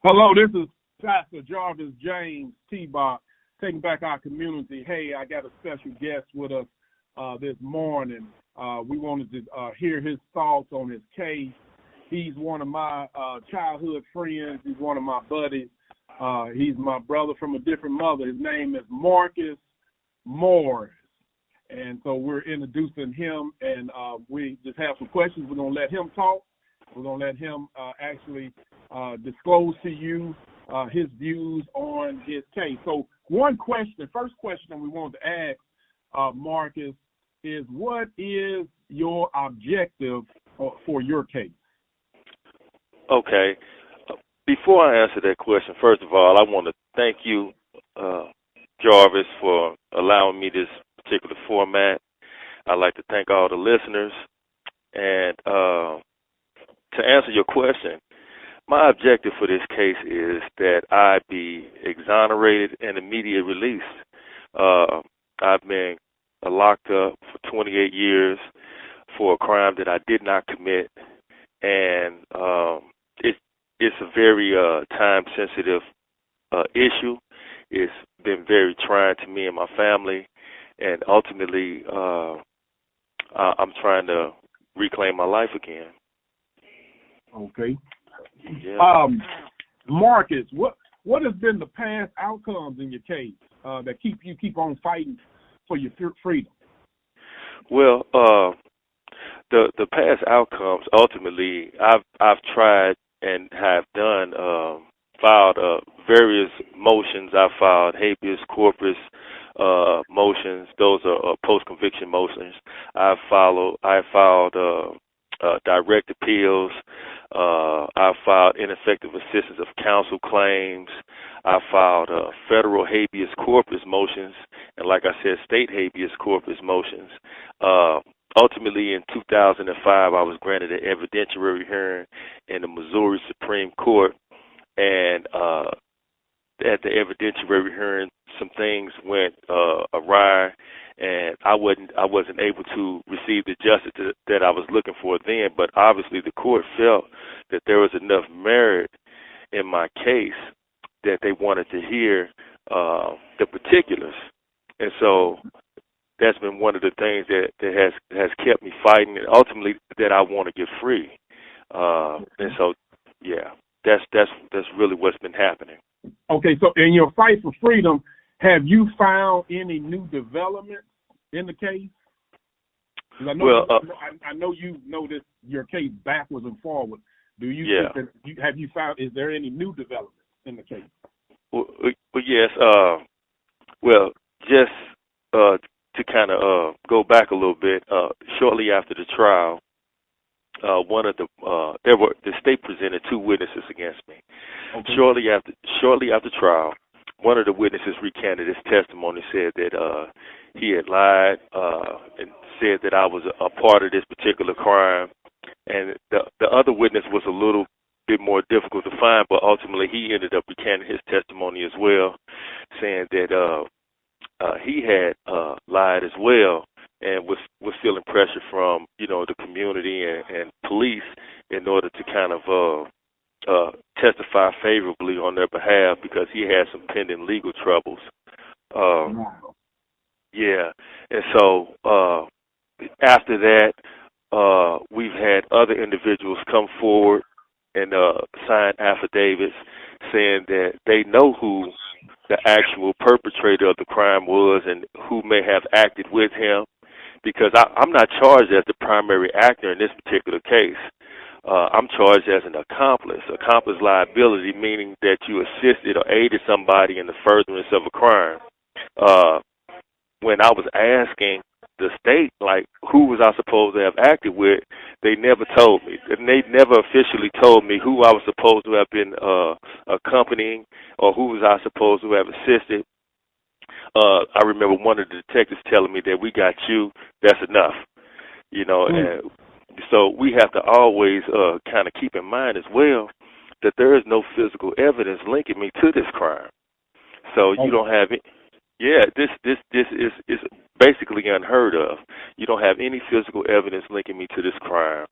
Hello, this is Pastor Jarvis James T-Bot, taking back our community. Hey, I got a special guest with us this morning. We wanted to hear his thoughts on his case. He's one of my childhood friends. He's one of my buddies. He's my brother from a different mother. His name is Marques Morris. And so we're introducing him, and we just have some questions. We're going to let him talk. We're going to let him actually disclose to you his views on his case. So first question we want to ask Marques is, what is your objective for your case? Okay. Before I answer that question, first of all, I want to thank you, Jarvis, for allowing me this particular format. I'd like to thank all the listeners. And to answer your question, my objective for this case is that I be exonerated and immediate release. I've been locked up for 28 years for a crime that I did not commit, and it's a very time-sensitive issue. It's been very trying to me and my family, and ultimately I'm trying to reclaim my life again. Okay. Yeah. Marques, what has been the past outcomes in your case that keep on fighting for your freedom? Well, the past outcomes, ultimately, I've tried and have done, filed various motions. I filed habeas corpus motions. Those are post-conviction motions. I filed direct appeals. I filed ineffective assistance of counsel claims. I filed federal habeas corpus motions, and like I said, state habeas corpus motions. Ultimately, in 2005, I was granted an evidentiary hearing in the Missouri Supreme Court, and at the evidentiary hearing, some things went awry, and I wasn't able to receive the justice that I was looking for then. But obviously, the court felt that there was enough merit in my case that they wanted to hear the particulars, and so that's been one of the things that has kept me fighting, and ultimately that I want to get free. And so, yeah, that's really what's been happening. Okay, so in your fight for freedom, have you found any new developments in the case? I know, I know you know this, your case backwards and forward. Do you? Yeah. Have you found? Is there any new developments in the case? Well, yes. Well, just to kind of go back a little bit. Shortly after the trial, the state presented two witnesses against me. Okay. Shortly after trial, one of the witnesses recanted his testimony, said that he had lied and said that I was a part of this particular crime, and the other witness was a little bit more difficult to find, but ultimately he ended up recanting his testimony as well, saying that he had lied as well, and was feeling pressure from the community and police in order to kind of testify favorably on their behalf because he had some pending legal troubles. Yeah, and so after that, we've had other individuals come forward and sign affidavits saying that they know who the actual perpetrator of the crime was and who may have acted with him, because I'm not charged as the primary actor in this particular case. I'm charged as an accomplice. Accomplice liability, meaning that you assisted or aided somebody in the furtherance of a crime. When I was asking the state, like, who was I supposed to have acted with, they never told me. And they never officially told me who I was supposed to have been accompanying or who was I supposed to have assisted. I remember one of the detectives telling me that we got you, that's enough. And so we have to always kind of keep in mind as well that there is no physical evidence linking me to this crime. So you don't have it. Yeah, this is basically unheard of. You don't have any physical evidence linking me to this crime.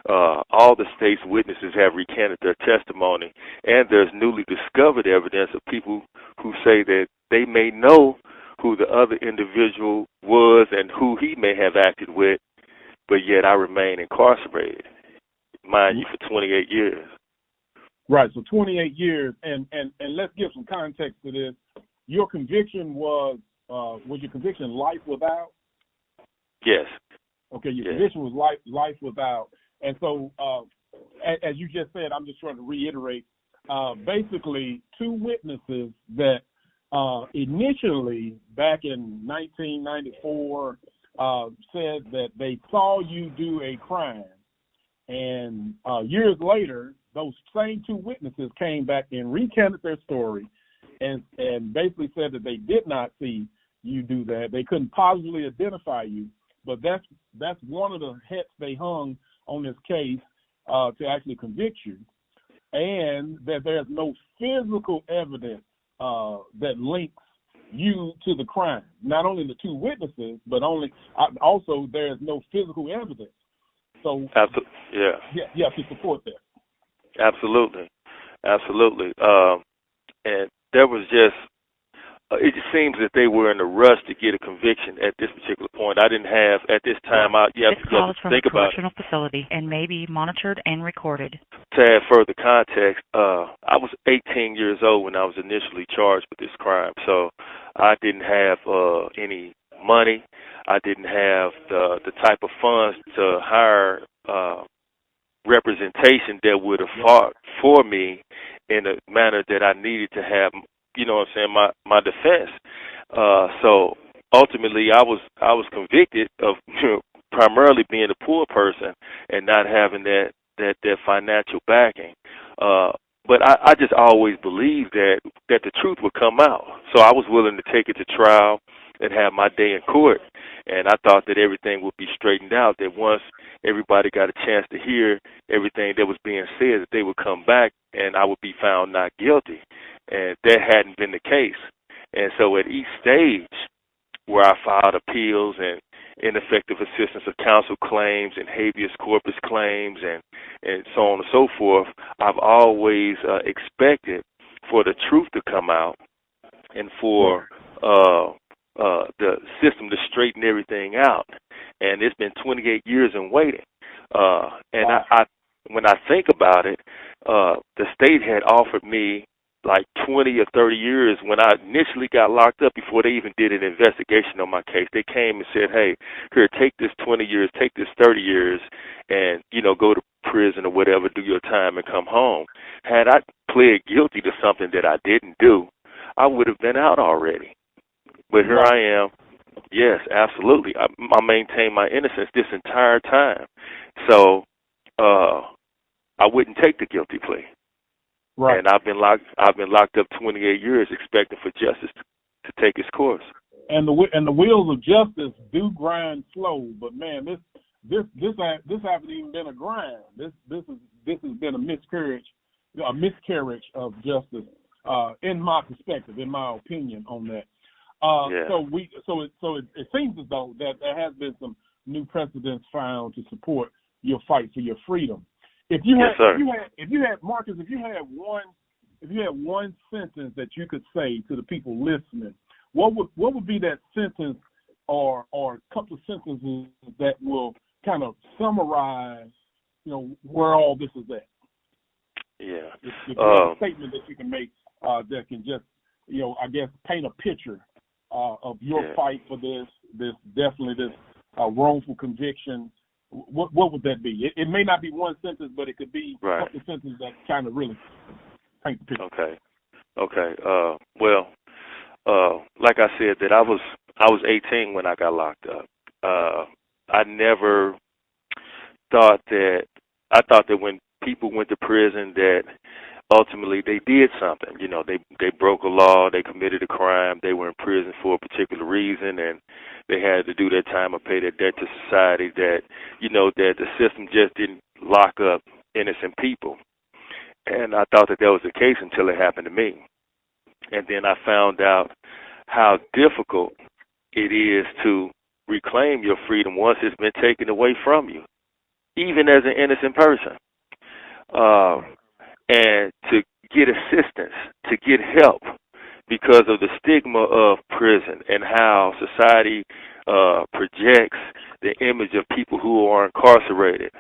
All the state's witnesses have recanted their testimony, and there's newly discovered evidence of people who say that they may know who the other individual was and who he may have acted with, but yet I remain incarcerated, mind you, for 28 years. Right, so 28 years, and let's give some context to this. Your conviction was your conviction life without? Yes. Okay, your conviction was life without. And so, as you just said, I'm just trying to reiterate, basically two witnesses that initially, back in 1994, said that they saw you do a crime. And years later, those same two witnesses came back and recanted their story and basically said that they did not see you do that. They couldn't positively identify you. But that's one of the hats they hung on this case to actually convict you, and that there's no physical evidence that links you to the crime. Not only the two witnesses, but also there's no physical evidence. So to support that. Absolutely. And there was just. It just seems that they were in a rush to get a conviction at this particular point. I didn't have, at this time, This call is from a correctional facility and may be monitored and recorded. To add further context, I was 18 years old when I was initially charged with this crime, so I didn't have any money. I didn't have the type of funds to hire representation that would have fought for me in a manner that I needed to have. You know what I'm saying, my defense. So ultimately, I was convicted of primarily being a poor person and not having that financial backing. But I just always believed that the truth would come out. So I was willing to take it to trial and have my day in court. And I thought that everything would be straightened out, that once everybody got a chance to hear everything that was being said, that they would come back and I would be found not guilty. And that hadn't been the case. And so at each stage where I filed appeals and ineffective assistance of counsel claims and habeas corpus claims and so on and so forth, I've always expected for the truth to come out and for the system to straighten everything out. And it's been 28 years in waiting. And I when I think about it, the state had offered me like 20 or 30 years when I initially got locked up before they even did an investigation on my case. They came and said, hey, here, take this 20 years, take this 30 years, and, go to prison or whatever, do your time and come home. Had I pled guilty to something that I didn't do, I would have been out already. But here I am. Yes, absolutely. I maintained my innocence this entire time. So I wouldn't take the guilty plea. Right. And I've been locked up 28 years, expecting for justice to take its course. And the wheels of justice do grind slow, but man, this hasn't even been a grind. This has been a miscarriage of justice, in my perspective, in my opinion on that. So it seems as though that there has been some new precedents found to support your fight for your freedom. If you had Marcus, if you had one sentence that you could say to the people listening, what would be that sentence or a couple of sentences that will kind of summarize, where all this is at? Yeah. If you have a statement that you can make that can just, I guess, paint a picture of your fight for this wrongful conviction. What would that be? It may not be one sentence, but it could be a couple of sentences that kind of really paint the picture. Okay. Well, like I said, that I was 18 when I got locked up. I never thought that. I thought that when people went to prison, that ultimately they did something. They broke a law, they committed a crime, they were in prison for a particular reason, and they had to do their time or pay their debt to society. That that the system just didn't lock up innocent people. And I thought that was the case until it happened to me. And then I found out how difficult it is to reclaim your freedom once it's been taken away from you. even as an innocent person, and to get assistance, to get help, because of the stigma of prison and how society projects the image of people who are incarcerated.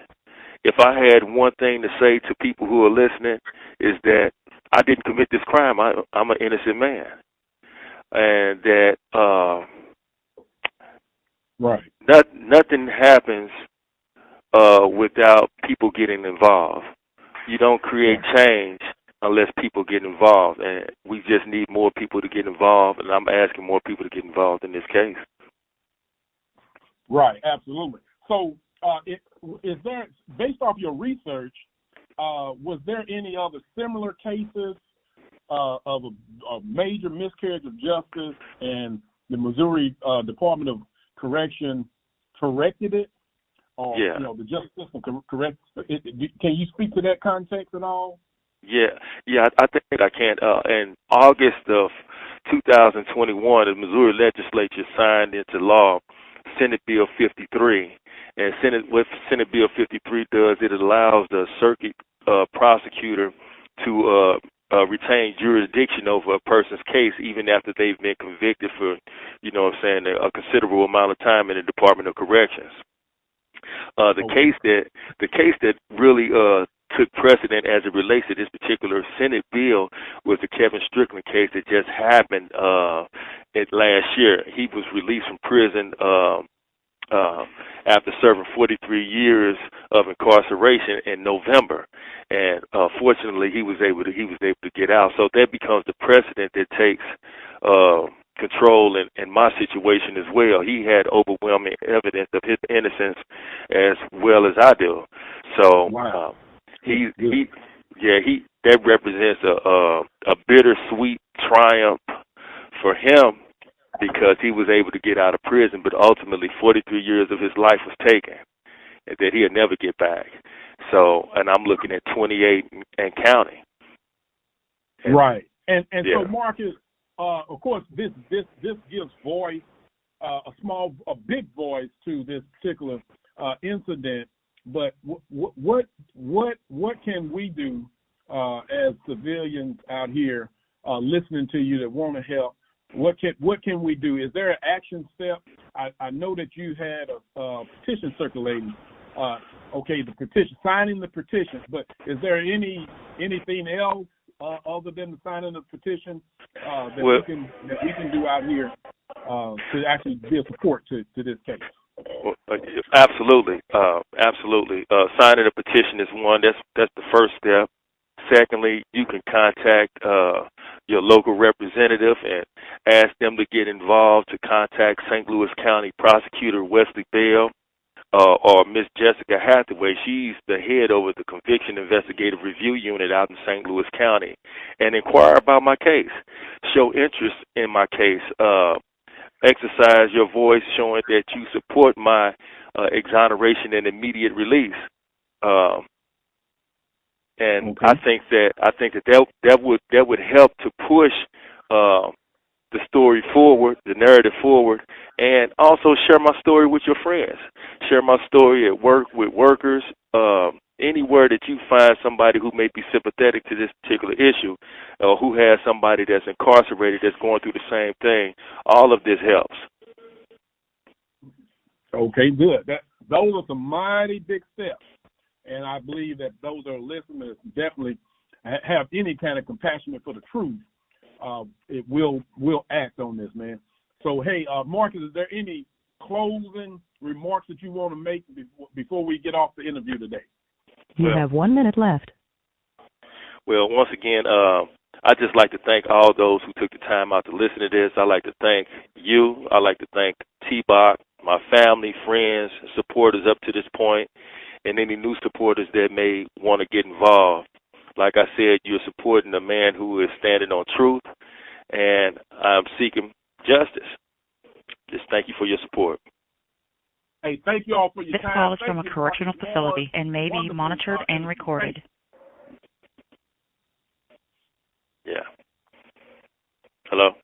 If I had one thing to say to people who are listening, is that I didn't commit this crime. I'm an innocent man, and that right. Nothing happens without people getting involved. You don't create change unless people get involved, and we just need more people to get involved, and I'm asking more people to get involved in this case. Right, absolutely. So, is there, based off your research, was there any other similar cases of a major miscarriage of justice, and the Missouri Department of Correction corrected it? Or, yeah. The justice system correct it? Can you speak to that context at all? Yeah, I think I can. In August of 2021, the Missouri legislature signed into law Senate Bill 53, and what Senate Bill 53 does, it allows the circuit prosecutor to retain jurisdiction over a person's case even after they've been convicted for, a considerable amount of time in the Department of Corrections. The case that really took precedent as it relates to this particular Senate bill was the Kevin Strickland case that just happened last year. He was released from prison after serving 43 years of incarceration in November, and fortunately he was able to get out. So that becomes the precedent that takes control in my situation as well. He had overwhelming evidence of his innocence as well as I do. So wow. That represents a bittersweet triumph for him, because he was able to get out of prison, but ultimately 43 years of his life was taken that he'll never get back. So, and I'm looking at 28 and counting. Right. And so, Marques, of course, this gives voice, a big voice to this particular incident. But what can we do as civilians out here listening to you that want to help? What can we do? Is there an action step? I know that you had a petition circulating. The petition, signing the petition. But is there anything else other than the signing of the petition that we can do out here to actually be a support to this case? Absolutely. Signing a petition is one. That's the first step. Secondly, you can contact your local representative and ask them to get involved, to contact St. Louis County Prosecutor Wesley Bell or Miss Jessica Hathaway. She's the head over the Conviction Investigative Review Unit out in St. Louis County, and inquire about my case. Show interest in my case. Exercise your voice, showing that you support my exoneration and immediate release. And okay. I think that would help to push the story forward, the narrative forward, and also share my story with your friends. Share my story at work with workers. Anywhere that you find somebody who may be sympathetic to this particular issue, or who has somebody that's incarcerated that's going through the same thing, all of this helps. Okay, good. Those are some mighty big steps, and I believe that those are listeners definitely have any kind of compassion for the truth. It will act on this, man. So, hey, Marques, is there any closing remarks that you want to make before we get off the interview today? You have 1 minute left. Well, once again, I'd just like to thank all those who took the time out to listen to this. I'd like to thank you. I'd like to thank T-Bach, my family, friends, supporters up to this point, and any new supporters that may want to get involved. Like I said, you're supporting a man who is standing on truth, and I'm seeking justice. Just thank you for your support. Hey, thank you all for your time. This call is from a correctional facility and may be monitored and recorded. Yeah. Hello?